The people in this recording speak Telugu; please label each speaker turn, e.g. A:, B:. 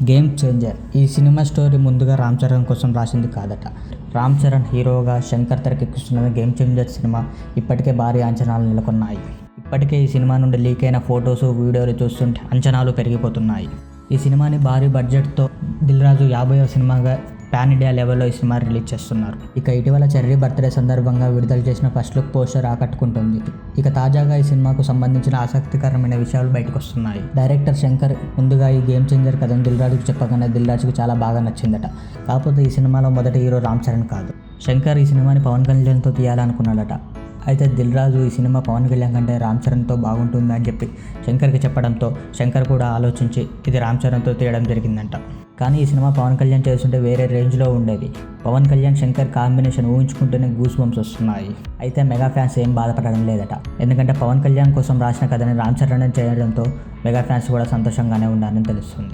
A: Game changer. ఈ సినిమా స్టోరీ ముందుగా రామ్ చరణ్ కోసం రాసింది కాదట. రామ్ చరణ్ హీరోగా, శంకర్ తెరకెక్కిస్తున్న గేమ్ చేంజర్ సినిమా ఇప్పటికే భారీ అంచనాలు నెలకొన్నాయి. ఇప్పటికే ఈ సినిమా నుండి లీక్ అయిన ఫొటోస్, వీడియోలు చూస్తుంటే అంచనాలు పెరిగిపోతున్నాయి. ఈ సినిమాని భారీ బడ్జెట్తో దిల్ రాజు 50వ సినిమాగా పాన్ ఇండియా లెవెల్లో ఈ సినిమా రిలీజ్ చేస్తున్నారు. ఇక ఇటీవల చెర్రీ బర్త్డే సందర్భంగా విడుదల చేసిన ఫస్ట్ లుక్ పోస్టర్ ఆకట్టుకుంటుంది. ఇక తాజాగా ఈ సినిమాకు సంబంధించిన ఆసక్తికరమైన విషయాలు బయటకు వస్తున్నాయి. డైరెక్టర్ శంకర్ ముందుగా ఈ గేమ్ చేంజర్ కథను దిల్ రాజుకు చెప్పగానే దిల్ రాజుకు చాలా బాగా నచ్చిందట. కాకపోతే ఈ సినిమాలో మొదటి హీరో రామ్ చరణ్ కాదు. శంకర్ ఈ సినిమాని పవన్ కళ్యాణ్తో తీయాలనుకున్నాడట. అయితే దిల్ రాజు ఈ సినిమా పవన్ కళ్యాణ్ కంటే రామ్ చరణ్తో బాగుంటుంది అని చెప్పి శంకర్కి చెప్పడంతో శంకర్ కూడా ఆలోచించి ఇది రామ్ చరణ్తో తీయడం జరిగిందంట. కానీ ఈ సినిమా పవన్ కళ్యాణ్ చేస్తుంటే వేరే రేంజ్లో ఉండేది. పవన్ కళ్యాణ్ శంకర్ కాంబినేషన్ ఊహించుకుంటేనే గూస్ బంప్స్ వస్తున్నాయి. అయితే మెగా ఫ్యాన్స్ ఏం బాధపడడం లేదట. ఎందుకంటే పవన్ కళ్యాణ్ కోసం రాసిన కథని రామ్ చరణ్ చేయడంతో మెగా ఫ్యాన్స్ కూడా సంతోషంగానే ఉన్నారని తెలుస్తుంది.